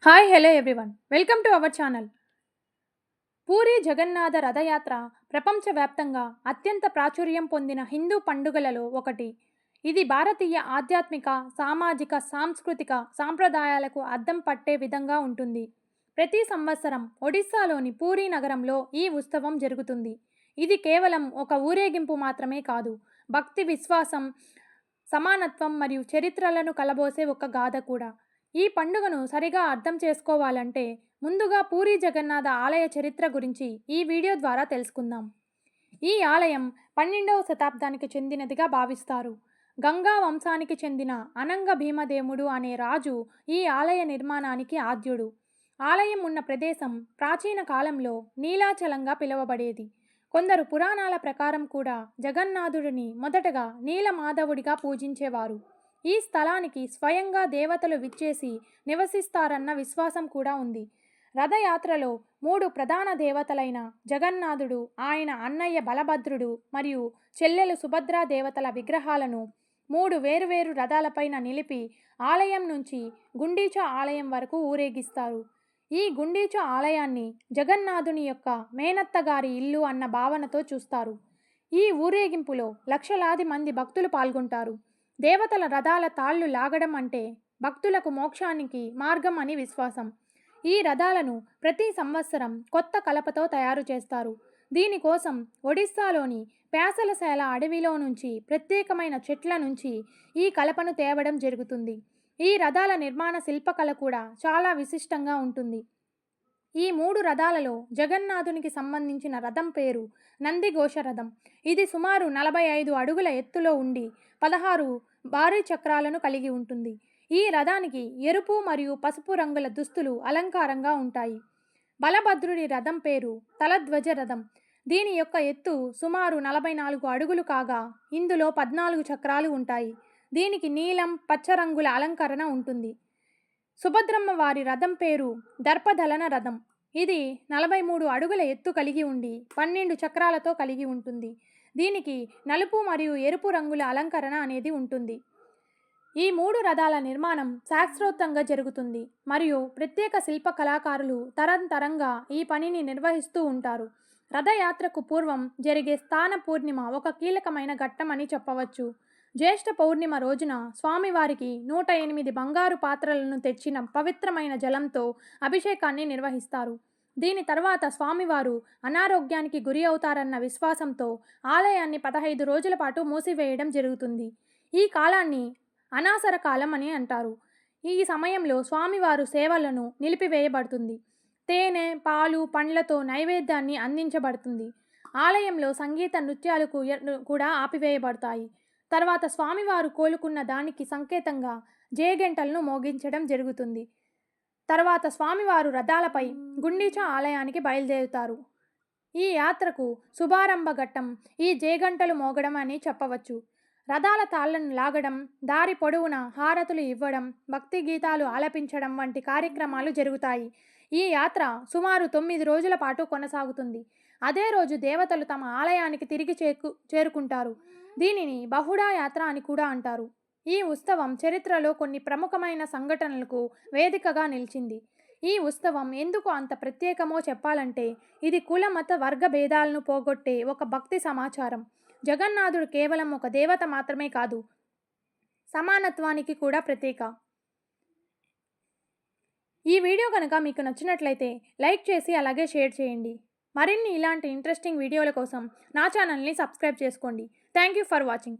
Hi hello everyone welcome to our channel. Puri Jagannath Rath Yatra ప్రపంచవ్యాప్తంగా అత్యంత ప్రాచుర్యం పొందిన హిందూ పండుగలలో ఒకటి. ఇది భారతీయ ఆధ్యాత్మిక, సామాజిక, సాంస్కృతిక సాంప్రదాయాలకు అద్దం పట్టే విధంగా ఉంటుంది. ప్రతి సంవత్సరం ఒడిస్సాలోని పూరీ నగరంలో ఈ ఉత్సవం జరుగుతుంది. ఇది కేవలం ఒక ఊరేగింపు మాత్రమే కాదు, భక్తి, విశ్వాసం, సమానత్వం మరియు చరిత్రలను కలబోసే ఒక గాథ కూడా. ఈ పండుగను సరిగా అర్థం చేసుకోవాలంటే ముందుగా పూరీ జగన్నాథ ఆలయ చరిత్ర గురించి ఈ వీడియో ద్వారా తెలుసుకుందాం. ఈ ఆలయం 12వ శతాబ్దానికి చెందినదిగా భావిస్తారు. గంగా వంశానికి చెందిన అనంగ భీమదేవుడు అనే రాజు ఈ ఆలయ నిర్మాణానికి ఆద్యుడు. ఆలయం ఉన్న ప్రదేశం ప్రాచీన కాలంలో నీలాచలంగా పిలువబడేది. కొందరు పురాణాల ప్రకారం కూడా జగన్నాథుడిని మొదటగా నీలమాధవుడిగా పూజించేవారు. ఈ స్థలానికి స్వయంగా దేవతలు విచ్చేసి నివసిస్తారన్న విశ్వాసం కూడా ఉంది. రథయాత్రలో 3 ప్రధాన దేవతలైన జగన్నాథుడు, ఆయన అన్నయ్య బలభద్రుడు మరియు చెల్లెలు సుభద్రా దేవతల విగ్రహాలను 3 వేరువేరు రథాలపైన నిలిపి ఆలయం నుంచి గుండీచా ఆలయం వరకు ఊరేగిస్తారు. ఈ గుండీచా ఆలయాన్ని జగన్నాథుని యొక్క మేనత్తగారి ఇల్లు అన్న భావనతో చూస్తారు. ఈ ఊరేగింపులో లక్షలాది మంది భక్తులు పాల్గొంటారు. దేవతల రథాల తాళ్లు లాగడం అంటే భక్తులకు మోక్షానికి మార్గం అని విశ్వాసం. ఈ రథాలను ప్రతి సంవత్సరం కొత్త కలపతో తయారు చేస్తారు. దీనికోసం ఒడిస్సాలోని ప్యాసలసేల అడవిలో నుంచి ప్రత్యేకమైన చెట్ల నుంచి ఈ కలపను తేవడం జరుగుతుంది. ఈ రథాల నిర్మాణ శిల్పకళ కూడా చాలా విశిష్టంగా ఉంటుంది. ఈ 3 రథాలలో జగన్నాథునికి సంబంధించిన రథం పేరు నందిఘోష రథం. ఇది సుమారు 45 అడుగుల ఎత్తులో ఉండి 16 భారీ చక్రాలను కలిగి ఉంటుంది. ఈ రథానికి ఎరుపు మరియు పసుపు రంగుల దుస్తులు అలంకారంగా ఉంటాయి. బలభద్రుడి రథం పేరు తలధ్వజ రథం. దీని యొక్క ఎత్తు సుమారు 44 అడుగులు కాగా ఇందులో 14 చక్రాలు ఉంటాయి. దీనికి నీలం, పచ్చ రంగుల అలంకరణ ఉంటుంది. సుభద్రమ్మ వారి రథం పేరు దర్పదలన రథం. ఇది 43 అడుగుల ఎత్తు కలిగి ఉండి 12 చక్రాలతో కలిగి ఉంటుంది. దీనికి నలుపు మరియు ఎరుపు రంగుల అలంకరణ అనేది ఉంటుంది. ఈ 3 రథాల నిర్మాణం శాస్త్రోక్తంగా జరుగుతుంది మరియు ప్రత్యేక శిల్ప కళాకారులు తరంతరంగా ఈ పనిని నిర్వహిస్తూ ఉంటారు. రథయాత్రకు పూర్వం జరిగే స్థాన పూర్ణిమ ఒక కీలకమైన ఘట్టం అని చెప్పవచ్చు. జ్యేష్ఠ పౌర్ణిమ రోజున స్వామివారికి 108 బంగారు పాత్రలను తెచ్చిన పవిత్రమైన జలంతో అభిషేకాన్ని నిర్వహిస్తారు. దీని తర్వాత స్వామివారు అనారోగ్యానికి గురి అవుతారన్న విశ్వాసంతో ఆలయాన్ని 15 రోజుల పాటు మూసివేయడం జరుగుతుంది. ఈ కాలాన్ని అనాసర కాలం అని అంటారు. ఈ సమయంలో స్వామివారు సేవలను నిలిపివేయబడుతుంది. తేనె, పాలు, పండ్లతో నైవేద్యాన్ని అందించబడుతుంది. ఆలయంలో సంగీత నృత్యాలు కూడా ఆపివేయబడతాయి. తర్వాత స్వామివారు కోలుకున్న దానికి సంకేతంగా జయగంటలను మోగించడం జరుగుతుంది. తర్వాత స్వామివారు రథాలపై గుండీచా ఆలయానికి బయలుదేరుతారు. ఈ యాత్రకు శుభారంభ ఘట్టం ఈ జయగంటలు మోగడం అని చెప్పవచ్చు. రథాల తాళ్లను లాగడం, దారి పొడవునా హారతులు ఇవ్వడం, భక్తి గీతాలు ఆలపించడం వంటి కార్యక్రమాలు జరుగుతాయి. ఈ యాత్ర సుమారు 9 రోజుల పాటు కొనసాగుతుంది. అదే రోజు దేవతలు తమ ఆలయానికి తిరిగి చేరుకుంటారు. దీనిని బహుడా యాత్ర అని కూడా అంటారు. ఈ ఉత్సవం చరిత్రలో కొన్ని ప్రముఖమైన సంఘటనలకు వేదికగా నిలిచింది. ఈ ఉత్సవం ఎందుకు అంత ప్రత్యేకమో చెప్పాలంటే ఇది కుల, మత, వర్గ భేదాలను పోగొట్టే ఒక భక్తి సమాచారం. జగన్నాథుడు కేవలం ఒక దేవత మాత్రమే కాదు, సమానత్వానికి కూడా ప్రతీక. ఈ వీడియో కనుక మీకు నచ్చినట్లయితే లైక్ చేసి అలాగే షేర్ చేయండి. మరిన్ని ఇలాంటి ఇంట్రెస్టింగ్ వీడియోల కోసం నా ఛానల్ని సబ్స్క్రైబ్ చేసుకోండి. Thank you for watching.